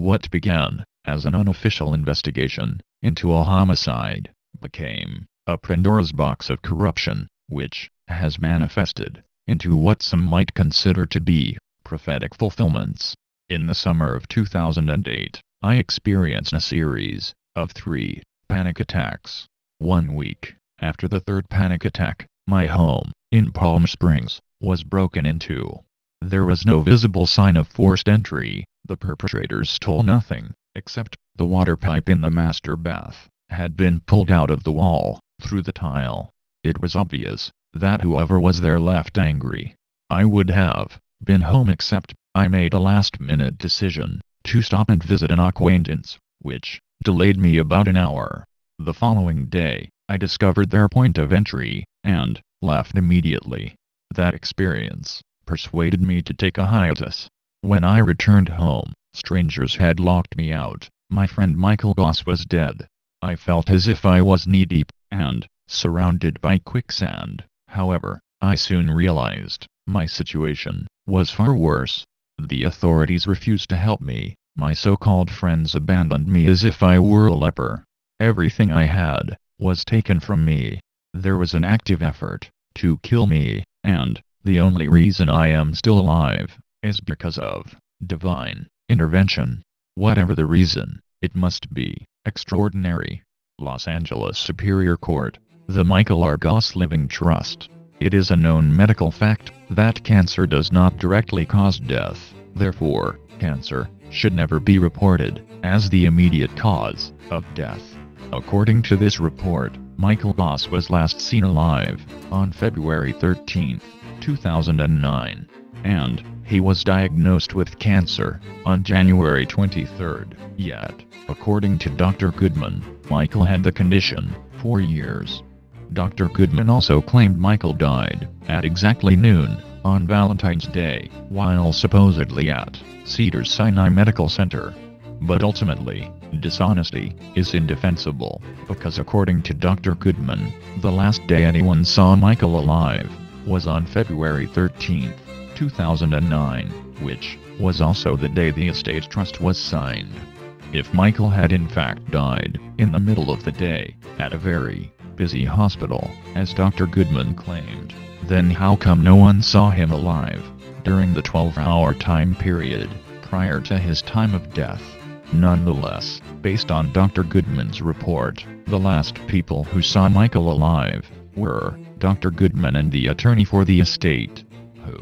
What began as an unofficial investigation into a homicide became a Pandora's box of corruption, which has manifested into what some might consider to be prophetic fulfillments. In the summer of 2008, I experienced a series of 3 panic attacks. 1 week after the third panic attack, my home in Palm Springs was broken into. There was no visible sign of forced entry. The perpetrators stole nothing, except the water pipe in the master bath had been pulled out of the wall, through the tile. It was obvious that whoever was there left angry. I would have been home, except I made a last-minute decision to stop and visit an acquaintance, which delayed me about an hour. The following day, I discovered their point of entry, and left immediately. That experience persuaded me to take a hiatus. When I returned home, strangers had locked me out. My friend Michael Goss was dead. I felt as if I was knee-deep, and surrounded by quicksand. However, I soon realized my situation was far worse. The authorities refused to help me. My so-called friends abandoned me as if I were a leper. Everything I had was taken from me. There was an active effort to kill me, and the only reason I am still alive is because of divine intervention. Whatever the reason, it must be extraordinary. Los Angeles Superior Court. The Michael R. Goss Living Trust. It is a known medical fact that cancer does not directly cause death. Therefore, cancer should never be reported as the immediate cause of death. According to this report, Michael Goss was last seen alive on February 13, 2009, and he was diagnosed with cancer on January 23. Yet, according to Dr. Goodman, Michael had the condition for years. Dr. Goodman also claimed Michael died at exactly noon on Valentine's Day, while supposedly at Cedars-Sinai Medical Center. But ultimately, dishonesty is indefensible, because according to Dr. Goodman, the last day anyone saw Michael alive was on February 13, 2009, which was also the day the estate trust was signed. If Michael had in fact died in the middle of the day, at a very busy hospital, as Dr. Goodman claimed, then how come no one saw him alive during the 12-hour time period prior to his time of death? Nonetheless, based on Dr. Goodman's report, the last people who saw Michael alive were Dr. Goodman and the attorney for the estate, who,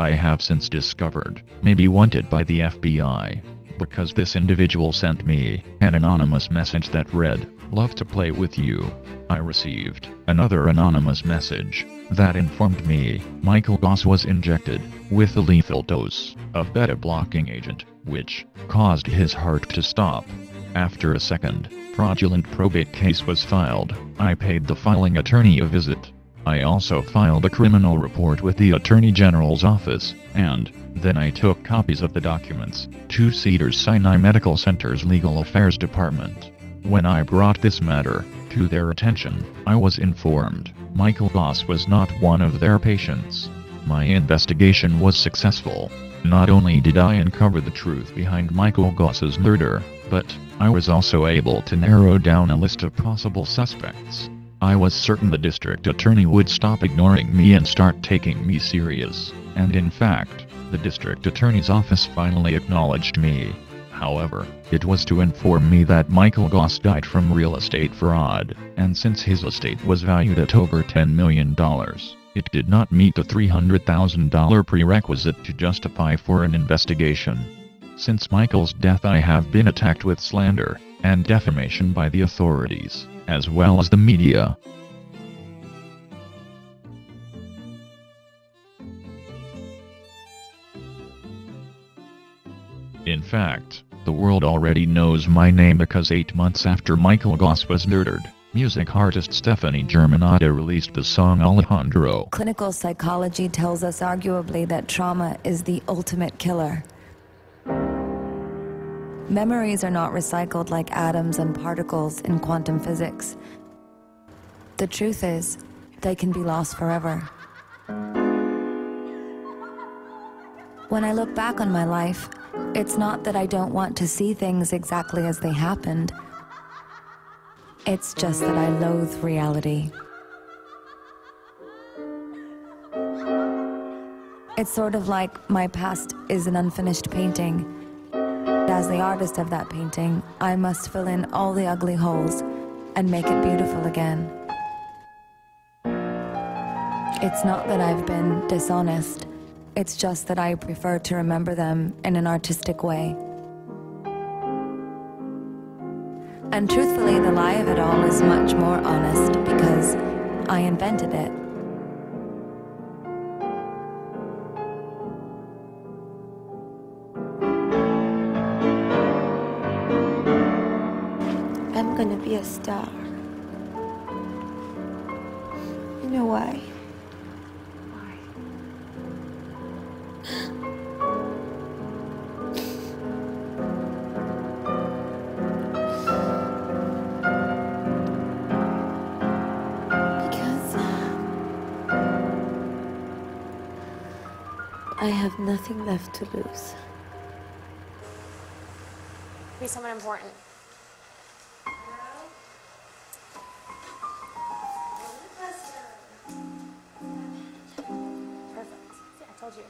I have since discovered, may be wanted by the FBI, because this individual sent me an anonymous message that read, "Love to play with you." I received another anonymous message that informed me Michael Goss was injected with a lethal dose of beta-blocking agent, which caused his heart to stop. After a second fraudulent probate case was filed, I paid the filing attorney a visit. I also filed a criminal report with the Attorney General's office, and then I took copies of the documents to Cedars-Sinai Medical Center's Legal Affairs Department. When I brought this matter to their attention, I was informed Michael Goss was not one of their patients. My investigation was successful. Not only did I uncover the truth behind Michael Goss's murder, but I was also able to narrow down a list of possible suspects. I was certain the district attorney would stop ignoring me and start taking me serious, and in fact, the district attorney's office finally acknowledged me. However, it was to inform me that Michael Goss died from real estate fraud, and since his estate was valued at over $10 million, it did not meet the $300,000 prerequisite to justify for an investigation. Since Michael's death, I have been attacked with slander and defamation by the authorities, as well as the media. In fact, the world already knows my name because 8 months after Michael Goss was murdered, music artist Stephanie Germanotta released the song Alejandro. Clinical psychology tells us arguably that trauma is the ultimate killer. Memories are not recycled like atoms and particles in quantum physics. The truth is, they can be lost forever. When I look back on my life, it's not that I don't want to see things exactly as they happened. It's just that I loathe reality. It's sort of like my past is an unfinished painting. As the artist of that painting, I must fill in all the ugly holes and make it beautiful again. It's not that I've been dishonest. It's just that I prefer to remember them in an artistic way. And truthfully, the lie of it all is much more honest because I invented it. I'm gonna be a star. You know why? I have nothing left to lose. Be someone important. Perfect. See, I told you.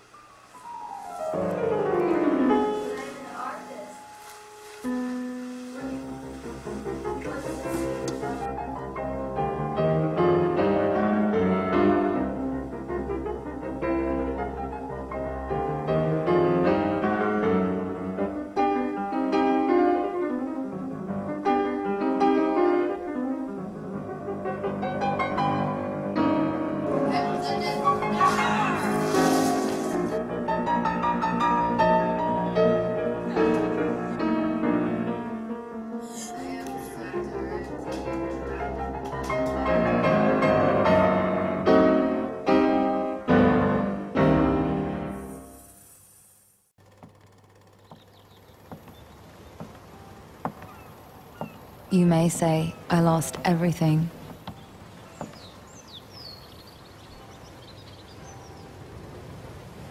You may say I lost everything.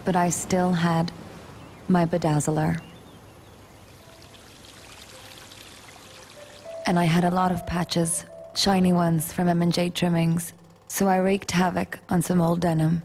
But I still had my bedazzler. And I had a lot of patches, shiny ones from M&J trimmings, so I wreaked havoc on some old denim.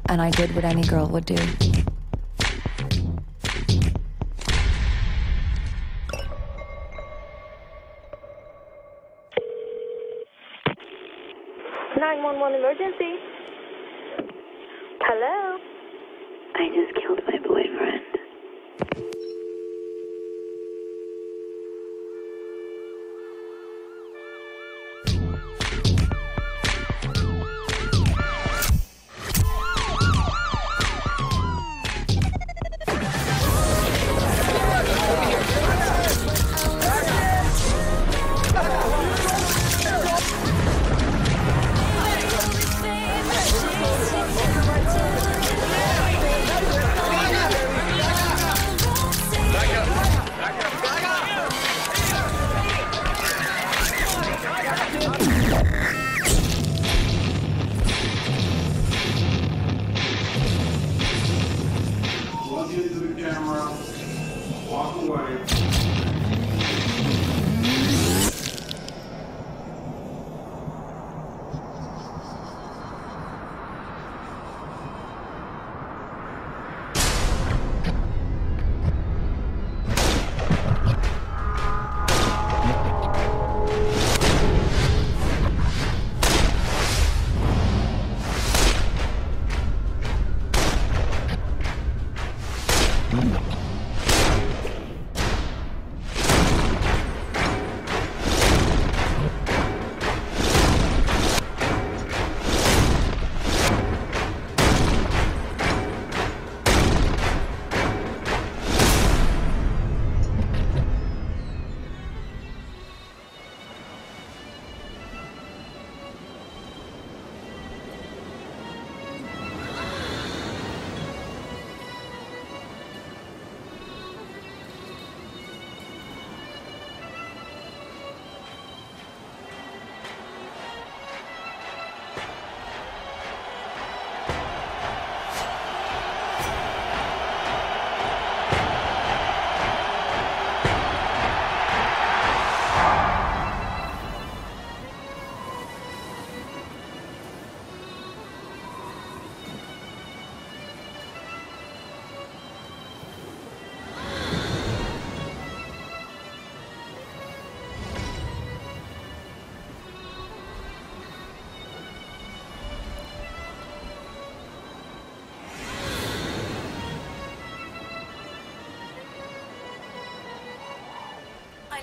And I did what any girl would do. 911 emergency. Hello? I just killed my boyfriend.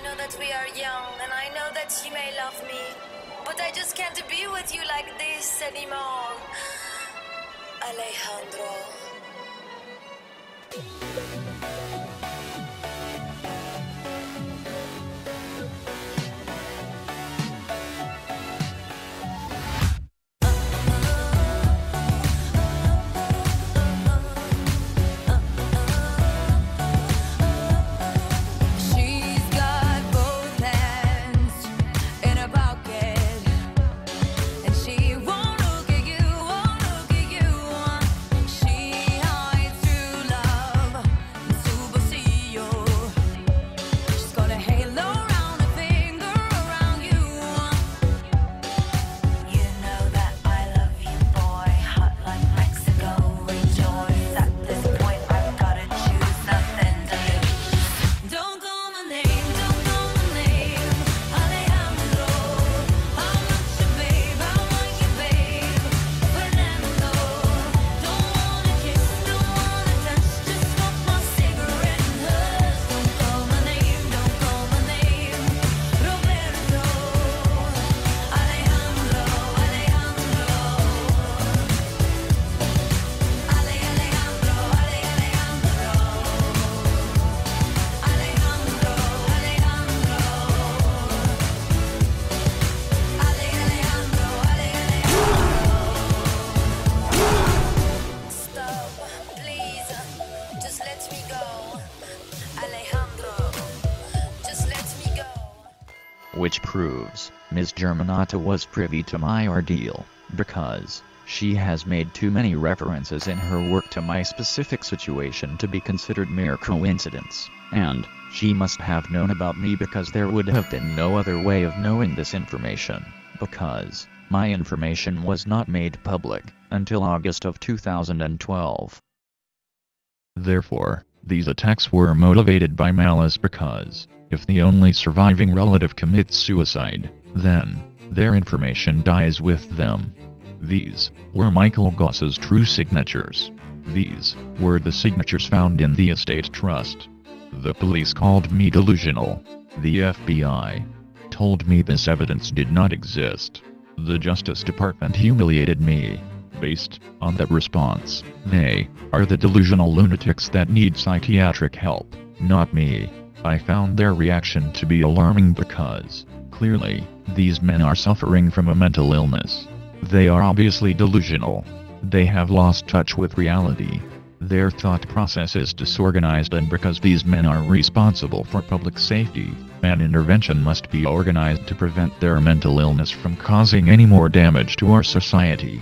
know that we are young, and I know that you may love me, but I just can't be with you like this anymore. Alejandro. Which proves Ms. Germanata was privy to my ordeal, because she has made too many references in her work to my specific situation to be considered mere coincidence, and she must have known about me because there would have been no other way of knowing this information, because my information was not made public until August of 2012. Therefore, these attacks were motivated by malice because, if the only surviving relative commits suicide, then their information dies with them. These were Michael Goss's true signatures. These were the signatures found in the estate trust. The police called me delusional. The FBI told me this evidence did not exist. The Justice Department humiliated me. Based on that response, they are the delusional lunatics that need psychiatric help, not me. I found their reaction to be alarming because, clearly, these men are suffering from a mental illness. They are obviously delusional. They have lost touch with reality. Their thought process is disorganized, and because these men are responsible for public safety, an intervention must be organized to prevent their mental illness from causing any more damage to our society.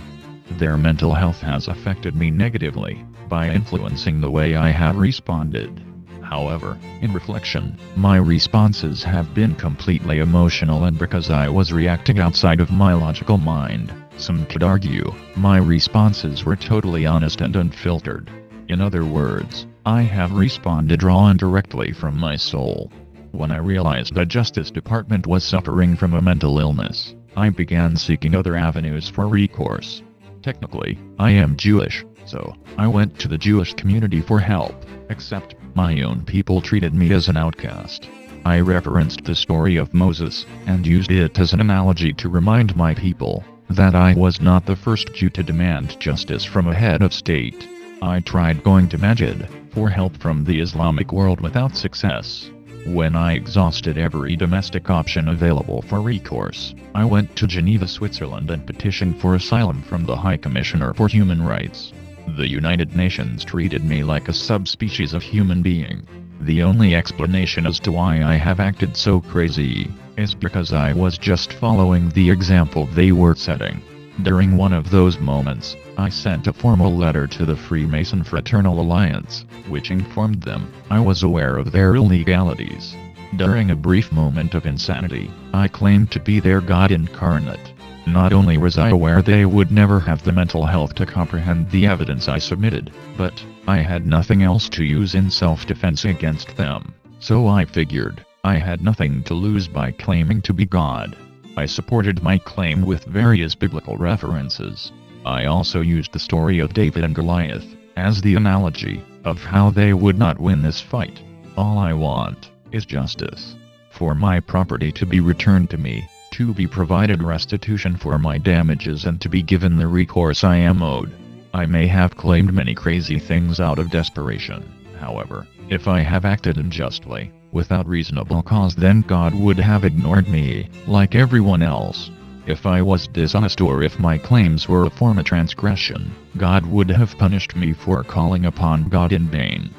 Their mental health has affected me negatively, by influencing the way I have responded. However, in reflection, my responses have been completely emotional, and because I was reacting outside of my logical mind, some could argue, my responses were totally honest and unfiltered. In other words, I have responded raw and directly from my soul. When I realized the Justice Department was suffering from a mental illness, I began seeking other avenues for recourse. Technically, I am Jewish, so I went to the Jewish community for help, except my own people treated me as an outcast. I referenced the story of Moses, and used it as an analogy to remind my people that I was not the first Jew to demand justice from a head of state. I tried going to Masjid for help from the Islamic world without success. When I exhausted every domestic option available for recourse, I went to Geneva, Switzerland and petitioned for asylum from the High Commissioner for Human Rights. The United Nations treated me like a subspecies of human being. The only explanation as to why I have acted so crazy is because I was just following the example they were setting. During one of those moments, I sent a formal letter to the Freemason Fraternal Alliance, which informed them I was aware of their illegalities. During a brief moment of insanity, I claimed to be their God incarnate. Not only was I aware they would never have the mental health to comprehend the evidence I submitted, but I had nothing else to use in self-defense against them, so I figured I had nothing to lose by claiming to be God. I supported my claim with various biblical references. I also used the story of David and Goliath as the analogy of how they would not win this fight. All I want is justice for my property to be returned to me, to be provided restitution for my damages, and to be given the recourse I am owed. I may have claimed many crazy things out of desperation. However, if I have acted unjustly, without reasonable cause, then God would have ignored me, like everyone else. If I was dishonest, or if my claims were a form of transgression, God would have punished me for calling upon God in vain.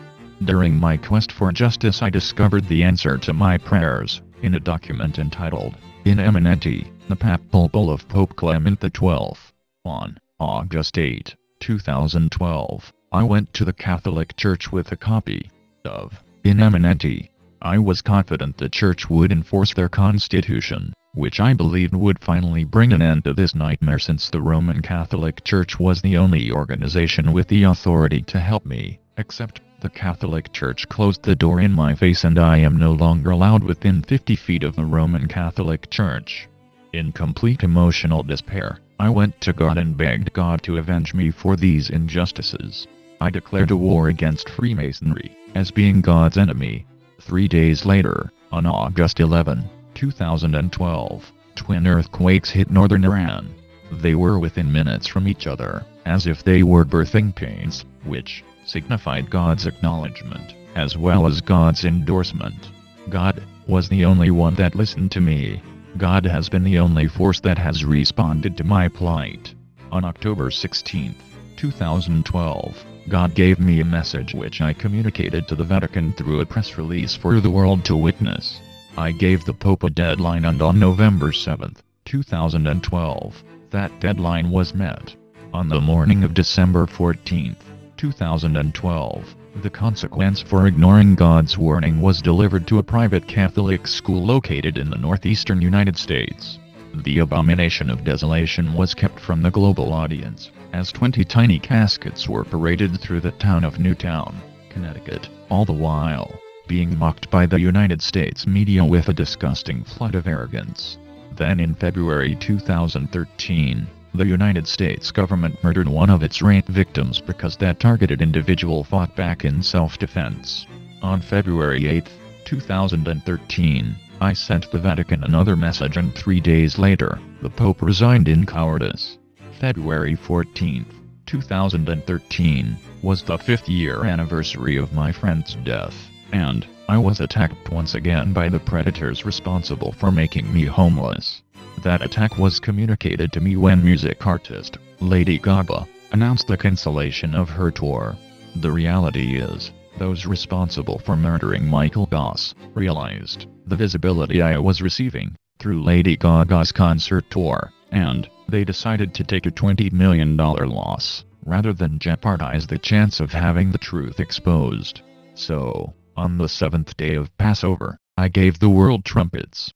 During my quest for justice, I discovered the answer to my prayers, in a document entitled, In Eminenti, the Papal Bull of Pope Clement XII. On August 8, 2012, I went to the Catholic Church with a copy of In Eminenti. I was confident the Church would enforce their constitution, which I believed would finally bring an end to this nightmare, since the Roman Catholic Church was the only organization with the authority to help me, except the Catholic Church closed the door in my face, and I am no longer allowed within 50 feet of the Roman Catholic Church. In complete emotional despair, I went to God and begged God to avenge me for these injustices. I declared a war against Freemasonry, as being God's enemy. 3 days later, on August 11, 2012, twin earthquakes hit northern Iran. They were within minutes from each other, as if they were birthing pains, which signified God's acknowledgement, as well as God's endorsement. God was the only one that listened to me. God has been the only force that has responded to my plight. On October 16, 2012, God gave me a message which I communicated to the Vatican through a press release for the world to witness. I gave the Pope a deadline, and on November 7, 2012, that deadline was met. On the morning of December 14, 2012, the consequence for ignoring God's warning was delivered to a private Catholic school located in the northeastern United States. The abomination of desolation was kept from the global audience, as 20 tiny caskets were paraded through the town of Newtown, Connecticut, all the while being mocked by the United States media with a disgusting flood of arrogance. Then in February 2013, the United States government murdered one of its rape victims because that targeted individual fought back in self-defense. On February 8, 2013, I sent the Vatican another message, and 3 days later, the Pope resigned in cowardice. February 14, 2013, was the 5th year anniversary of my friend's death, and I was attacked once again by the predators responsible for making me homeless. That attack was communicated to me when music artist Lady Gaga announced the cancellation of her tour. The reality is, those responsible for murdering Michael Goss realized the visibility I was receiving through Lady Gaga's concert tour, and they decided to take a $20 million loss, rather than jeopardize the chance of having the truth exposed. So, on the 7th day of Passover, I gave the world trumpets.